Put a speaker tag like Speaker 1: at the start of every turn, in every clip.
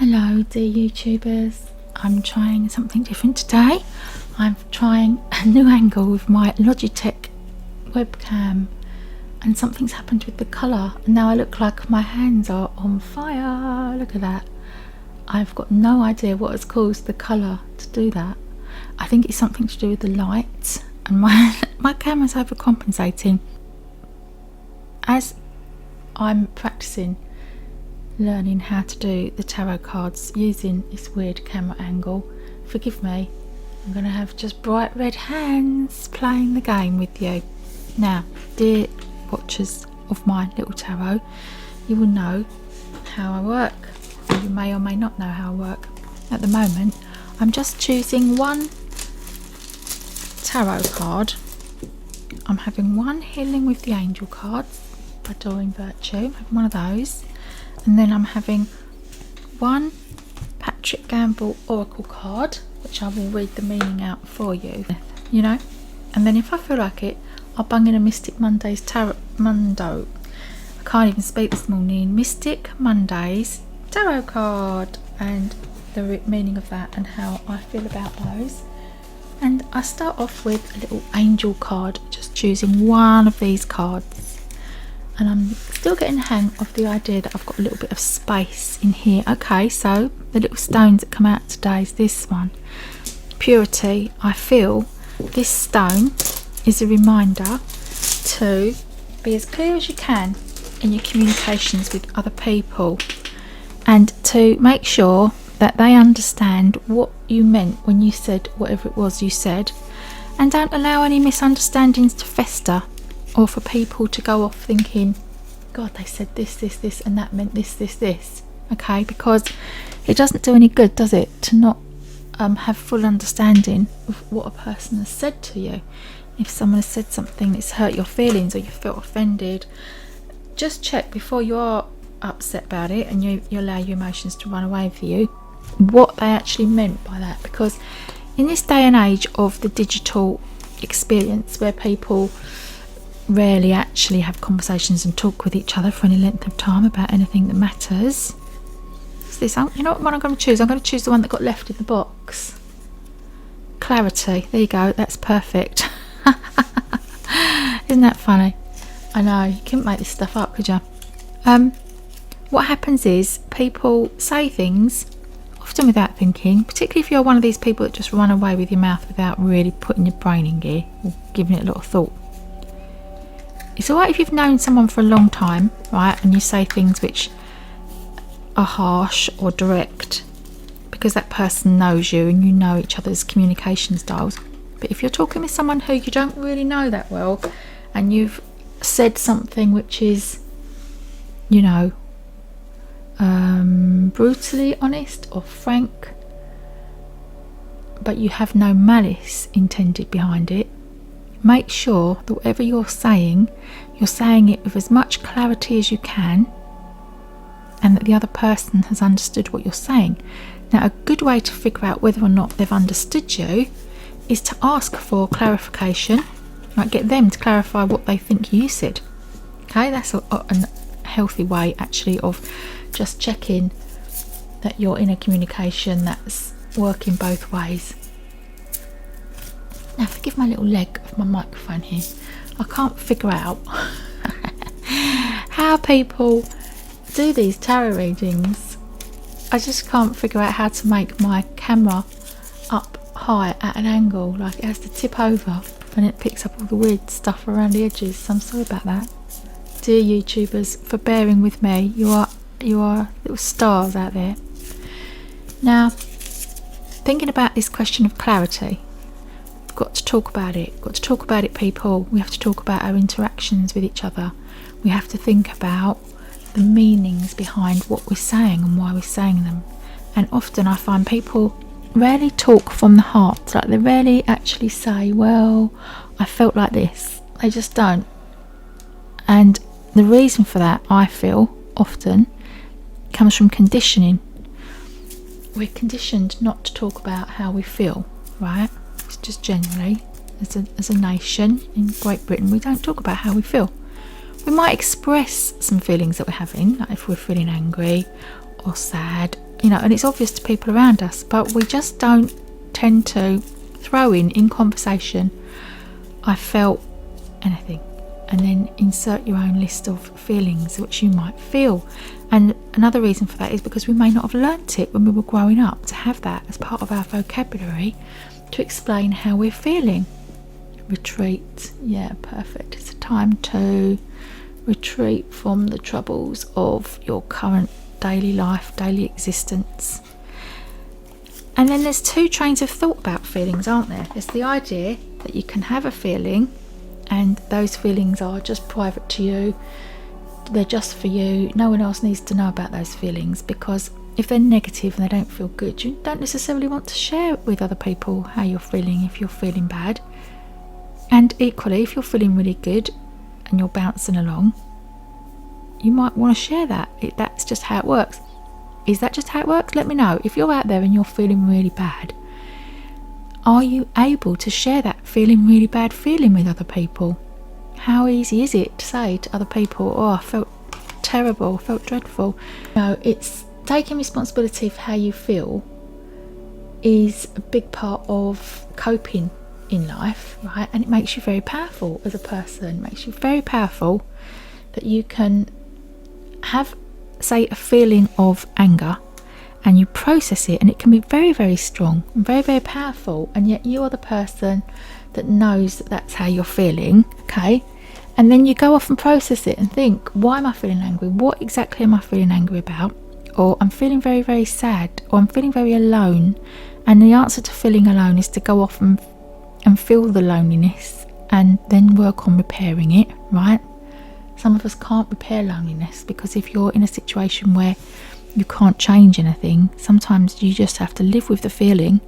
Speaker 1: Hello dear YouTubers, I'm trying something different today. I'm trying a new angle with my Logitech webcam and something's happened with the colour and now I look like my hands are on fire. Look at that. I've got no idea what has caused the colour to do that. I think it's something to do with the light and my camera's overcompensating. As I'm practicing learning how to do the tarot cards using this weird camera angle, forgive me, I'm going to have just bright red hands playing the game with you. Now, dear watchers of my little tarot, you will know how I work, or you may or may not know how I work. At the moment, I'm just choosing one tarot card. I'm having one Healing with the Angel cards by Doreen Virtue. I'm having one of those. And then I'm having one Patrick Gamble Oracle card, which I will read the meaning out for you, you know. And then if I feel like it, I'll bung in a Mystic Mondays Tarot Mundo. I can't even speak this morning. Mystic Mondays Tarot card and the meaning of that and how I feel about those. And I start off with a little angel card, just choosing one of these cards. And I'm still getting the hang of the idea that I've got a little bit of space in here. Okay, so the little stones that come out today is this one. Purity. I feel this stone is a reminder to be as clear as you can in your communications with other people and to make sure that they understand what you meant when you said whatever it was you said, and don't allow any misunderstandings to fester, or for people to go off thinking, God, they said this, this, this, and that meant this, this, this. Okay, because it doesn't do any good, does it, to not have full understanding of what a person has said to you. If someone has said something that's hurt your feelings or you felt offended, just check before you are upset about it and you allow your emotions to run away with you, what they actually meant by that. Because in this day and age of the digital experience where people rarely actually have conversations and talk with each other for any length of time about anything that matters. What's this? You know what one I'm going to choose? I'm going to choose the one that got left in the box. Clarity. There you go. That's perfect. Isn't that funny? I know. You couldn't make this stuff up, could you? What happens is people say things often without thinking, particularly if you're one of these people that just run away with your mouth without really putting your brain in gear or giving it a lot of thought. It's alright if you've known someone for a long time, right, and you say things which are harsh or direct because that person knows you and you know each other's communication styles. But if you're talking with someone who you don't really know that well and you've said something which is, you know, brutally honest or frank, but you have no malice intended behind it, make sure that whatever you're saying it with as much clarity as you can and that the other person has understood what you're saying. Now, a good way to figure out whether or not they've understood you is to ask for clarification, like get them to clarify what they think you said. Okay, that's a healthy way actually of just checking that you're in a communication that's working both ways. Now, forgive my little leg of my microphone here. I can't figure out how people do these tarot readings. I just can't figure out how to make my camera up high at an angle. Like it has to tip over and it picks up all the weird stuff around the edges. So I'm sorry about that. Dear YouTubers, for bearing with me. You are little stars out there. Now, thinking about this question of clarity, got to talk about it, people. We have to talk about our interactions with each other. We have to think about the meanings behind what we're saying and why we're saying them. And often I find people rarely talk from the heart. Like they rarely actually say, well, I felt like this. They just don't. And the reason for that, I feel, often comes from conditioning. We're conditioned not to talk about how we feel, right? It's just generally, as a nation in Great Britain, we don't talk about how we feel. We might express some feelings that we're having, like if we're feeling angry or sad, you know, and it's obvious to people around us, but we just don't tend to throw in conversation, I felt anything, and then insert your own list of feelings which you might feel. And another reason for that is because we may not have learnt it when we were growing up, to have that as part of our vocabulary to explain how we're feeling. Retreat, yeah, perfect. It's a time to retreat from the troubles of your current daily life, daily existence. And then there's two trains of thought about feelings, aren't there? There's the idea that you can have a feeling and those feelings are just private to you, they're just for you, no one else needs to know about those feelings, because if they're negative and they don't feel good, you don't necessarily want to share with other people how you're feeling if you're feeling bad. And equally, if you're feeling really good and you're bouncing along, you might want to share that. That's just how it works. Is that just how it works? Let me know. If you're out there and you're feeling really bad, are you able to share that feeling really bad feeling with other people? How easy is it to say to other people, oh, I felt terrible, felt dreadful? No, it's taking responsibility for how you feel is a big part of coping in life, right? And it makes you very powerful as a person. It makes you very powerful that you can have, say, a feeling of anger and you process it, and it can be very, very strong and very, very powerful, and yet you are the person that knows that that's how you're feeling, okay? And then you go off and process it and think, why am I feeling angry? What exactly am I feeling angry about? Or I'm feeling very, very sad, or I'm feeling very alone. And the answer to feeling alone is to go off and feel the loneliness and then work on repairing it, right? Some of us can't repair loneliness, because if you're in a situation where you can't change anything, sometimes you just have to live with the feeling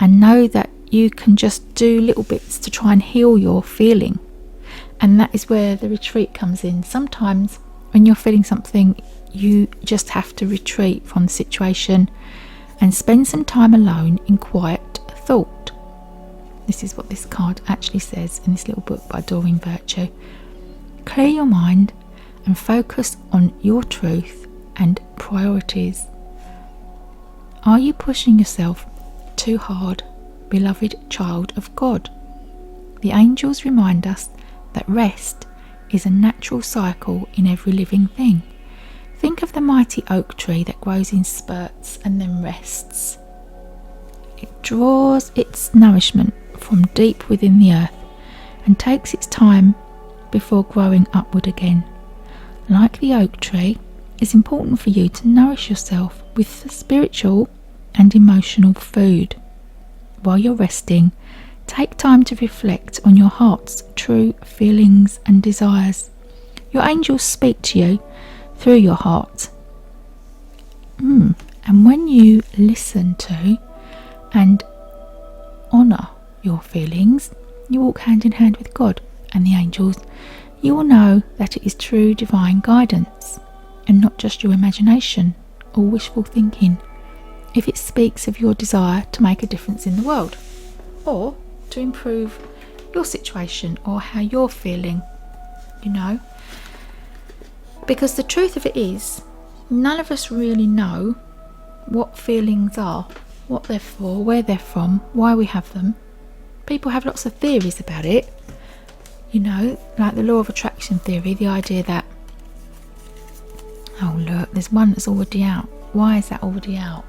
Speaker 1: and know that you can just do little bits to try and heal your feeling. And that is where the retreat comes in. Sometimes when you're feeling something, you just have to retreat from the situation and spend some time alone in quiet thought. This is what this card actually says in this little book by Doreen Virtue. Clear your mind and focus on your truth and priorities. Are you pushing yourself too hard, beloved child of God? The angels remind us that rest is a natural cycle in every living thing. Think of the mighty oak tree that grows in spurts and then rests. It draws its nourishment from deep within the earth and takes its time before growing upward again. Like the oak tree, it's important for you to nourish yourself with spiritual and emotional food. While you're resting, take time to reflect on your heart's true feelings and desires. Your angels speak to you through your heart. And when you listen to and honour your feelings, you walk hand in hand with God and the angels. You will know that it is true divine guidance and not just your imagination or wishful thinking, if it speaks of your desire to make a difference in the world or to improve your situation or how you're feeling, you know. Because the truth of it is, none of us really know what feelings are, what they're for, where they're from, why we have them. People have lots of theories about it, you know, like the law of attraction theory, the idea that, oh look, there's one that's already out. Why is that already out?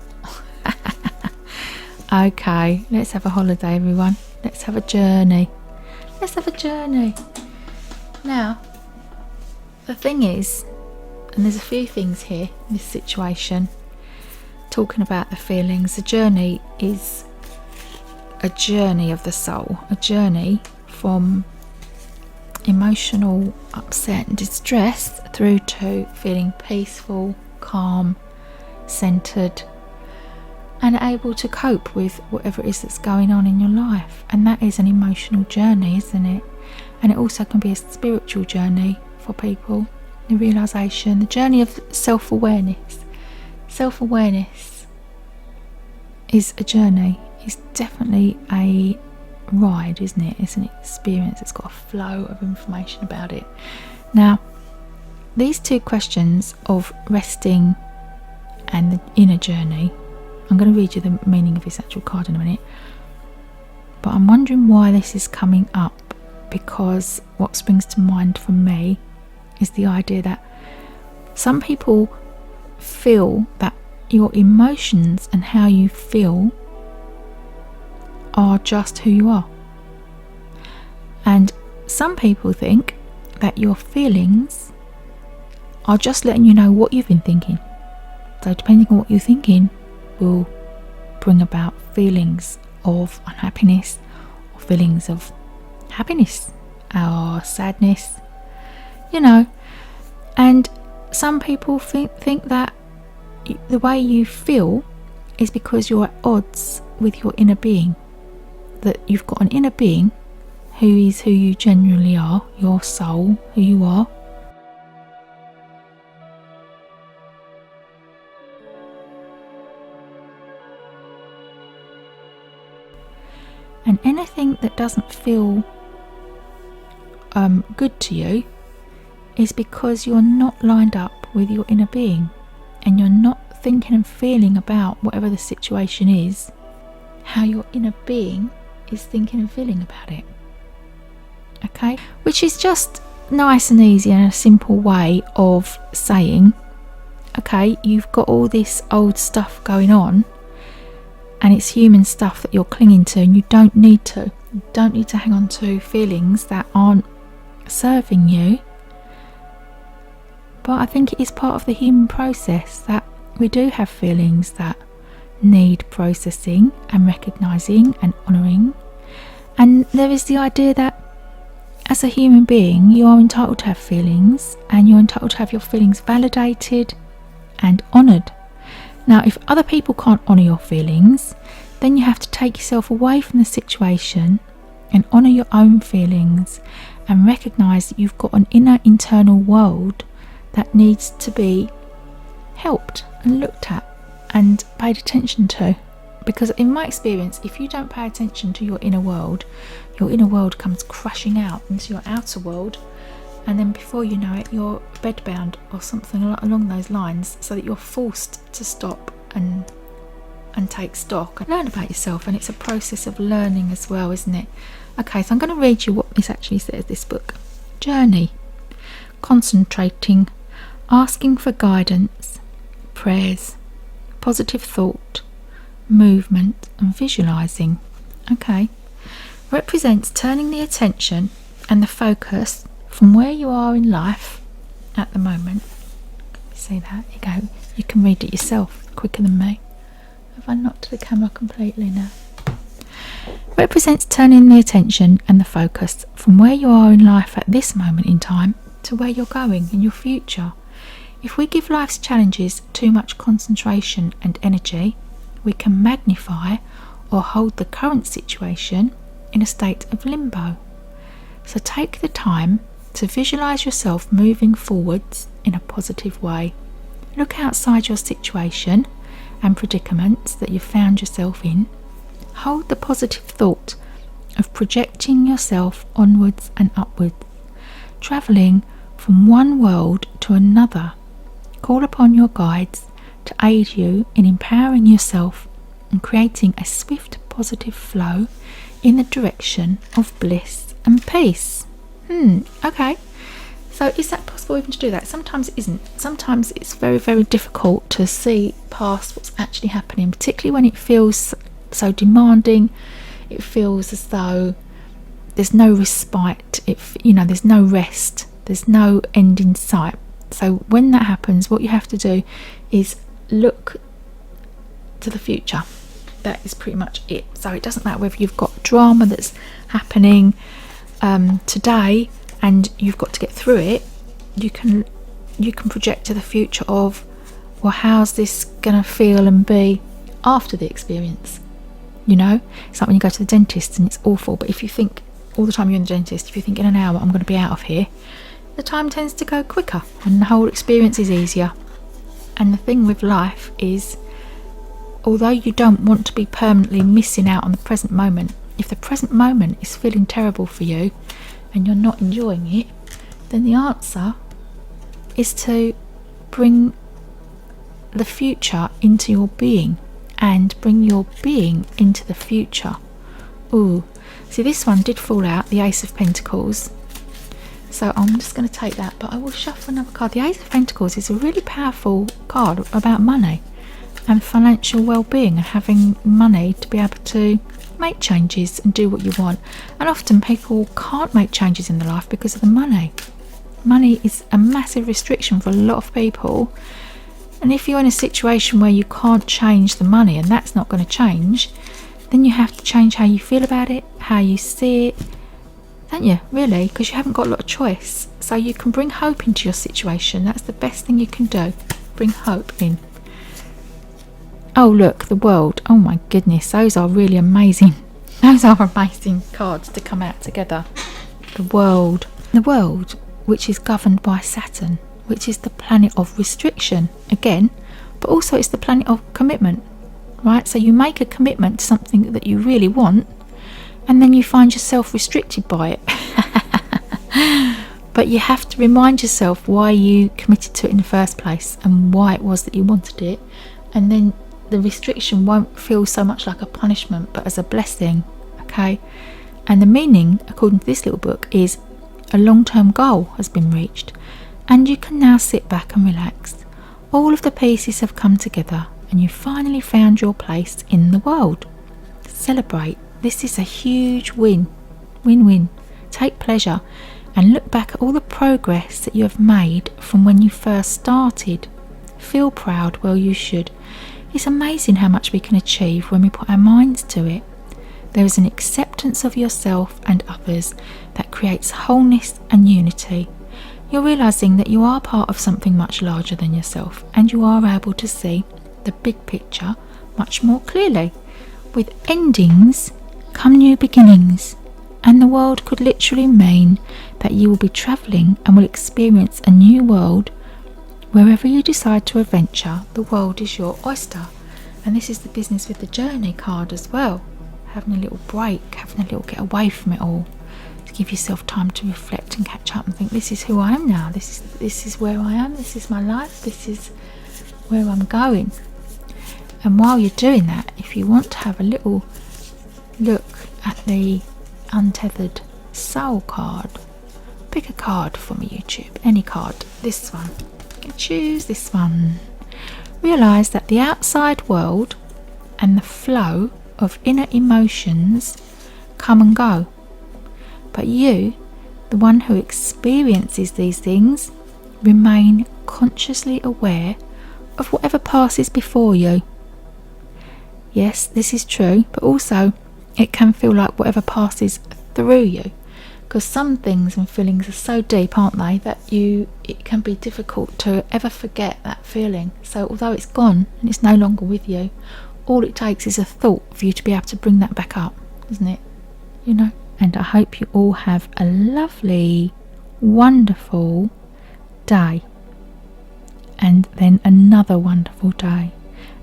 Speaker 1: Okay, let's have a holiday, everyone. Let's have a journey. Let's have a journey. Now, the thing is, and there's a few things here in this situation, talking about the feelings, the journey is a journey of the soul, a journey from emotional upset and distress through to feeling peaceful, calm, centered, and able to cope with whatever it is that's going on in your life. And that is an emotional journey, isn't it? And it also can be a spiritual journey for people, the realization, the journey of self-awareness. Self-awareness is a journey. It's definitely a ride, isn't it? It's an experience. It's got a flow of information about it. Now, these two questions of resting and inner journey. I'm going to read you the meaning of this actual card in a minute, but I'm wondering why this is coming up, because what springs to mind for me is the idea that some people feel that your emotions and how you feel are just who you are, and some people think that your feelings are just letting you know what you've been thinking. So depending on what you're thinking will bring about feelings of unhappiness or feelings of happiness or sadness, you know. And some people think that the way you feel is because you're at odds with your inner being, that you've got an inner being who is who you genuinely are, your soul, who you are. And anything that doesn't feel good to you is because you're not lined up with your inner being, and you're not thinking and feeling about whatever the situation is, how your inner being is thinking and feeling about it. Okay? Which is just nice and easy and a simple way of saying, okay, you've got all this old stuff going on, and it's human stuff that you're clinging to, and you don't need to hang on to feelings that aren't serving you. But I think it is part of the human process that we do have feelings that need processing and recognising and honouring. And there is the idea that as a human being you are entitled to have feelings, and you're entitled to have your feelings validated and honoured. Now, if other people can't honour your feelings, then you have to take yourself away from the situation and honour your own feelings, and recognise that you've got an inner internal world that needs to be helped and looked at and paid attention to. Because in my experience, if you don't pay attention to your inner world comes crashing out into your outer world, and then before you know it, you're bedbound or something along those lines, so that you're forced to stop and take stock and learn about yourself. And it's a process of learning as well, isn't it? Okay, so I'm going to read you what this actually says, this book. Journey. Concentrating, asking for guidance, prayers, positive thought, movement and visualising. Okay. Represents turning the attention and the focus from where you are in life at the moment. See that? You go. You can read it yourself quicker than me. Have I knocked the camera completely now? Represents turning the attention and the focus from where you are in life at this moment in time to where you're going in your future. If we give life's challenges too much concentration and energy, we can magnify or hold the current situation in a state of limbo. So take the time to visualise yourself moving forwards in a positive way. Look outside your situation and predicaments that you've found yourself in. Hold the positive thought of projecting yourself onwards and upwards, travelling from one world to another. Call upon your guides to aid you in empowering yourself and creating a swift positive flow in the direction of bliss and peace. Okay. So is that possible even to do that? Sometimes it isn't. Sometimes it's very, very difficult to see past what's actually happening, particularly when it feels so demanding. It feels as though there's no respite. There's no rest. There's no end in sight. So when that happens, what you have to do is look to the future. That is pretty much it. So it doesn't matter whether you've got drama that's happening today and you've got to get through it. You can project to the future of, well, how's this gonna feel and be after the experience? It's like when you go to the dentist and it's awful, but if you think all the time you're in the dentist, if you think in an hour I'm going to be out of here, the time tends to go quicker and the whole experience is easier. And the thing with life is, although you don't want to be permanently missing out on the present moment, if the present moment is feeling terrible for you and you're not enjoying it, then the answer is to bring the future into your being and bring your being into the future. Ooh, see, this one did fall out, the Ace of Pentacles. So I'm just going to take that, but I will shuffle another card. The Ace of Pentacles is a really powerful card about money and financial well-being and having money to be able to make changes and do what you want. And often people can't make changes in their life because of the money. Money is a massive restriction for a lot of people. And if you're in a situation where you can't change the money and that's not going to change, then you have to change how you feel about it, how you see it, don't you, really? Because you haven't got a lot of choice. So you can bring hope into your situation. That's the best thing you can do. Bring hope in. Oh, look, the World. Oh my goodness, those are really amazing. Those are amazing cards to come out together. The World. The World, which is governed by Saturn, which is the planet of restriction again, but also it's the planet of commitment, right? So you make a commitment to something that you really want, and then you find yourself restricted by it. But you have to remind yourself why you committed to it in the first place and why it was that you wanted it, and then the restriction won't feel so much like a punishment but as a blessing, okay? And the meaning, according to this little book, is a long-term goal has been reached and you can now sit back and relax. All of the pieces have come together and you finally found your place in the world. Celebrate. This is a huge win. Win-win. Take pleasure and look back at all the progress that you have made from when you first started. Feel proud, well you should. It's amazing how much we can achieve when we put our minds to it. There is an acceptance of yourself and others that creates wholeness and unity. You're realising that you are part of something much larger than yourself and you are able to see the big picture much more clearly. With endings come new beginnings, and the world could literally mean that you will be travelling and will experience a new world. Wherever you decide to adventure, the world is your oyster. And this is the business with the journey card as well. Having a little break, having a little get away from it all, to give yourself time to reflect and catch up and think, this is who I am now, this is where I am, this is my life, this is where I'm going. And while you're doing that, if you want to have a little look at the Untethered Soul card, pick a card from YouTube, any card, this one. Choose this one. Realise that the outside world and the flow of inner emotions come and go, but you, the one who experiences these things, remain consciously aware of whatever passes before you. Yes, this is true, but also it can feel like whatever passes through you, because some things and feelings are so deep, aren't they, that it can be difficult to ever forget that feeling. So although it's gone and it's no longer with you, all it takes is a thought for you to be able to bring that back up, isn't it? You know? And I hope you all have a lovely, wonderful day, and then another wonderful day,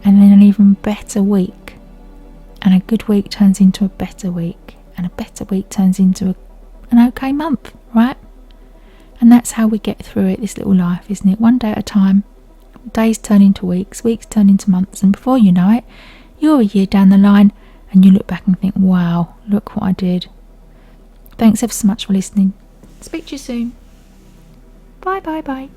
Speaker 1: and then an even better week, and a good week turns into a better week, and a better week turns into an okay month, right? And that's how we get through it, this little life, isn't it? One day at a time. Days turn into weeks, weeks turn into months, and before you know it, you're a year down the line and you look back and think, wow, look what I did. Thanks ever so much for listening. Speak to you soon. Bye bye bye.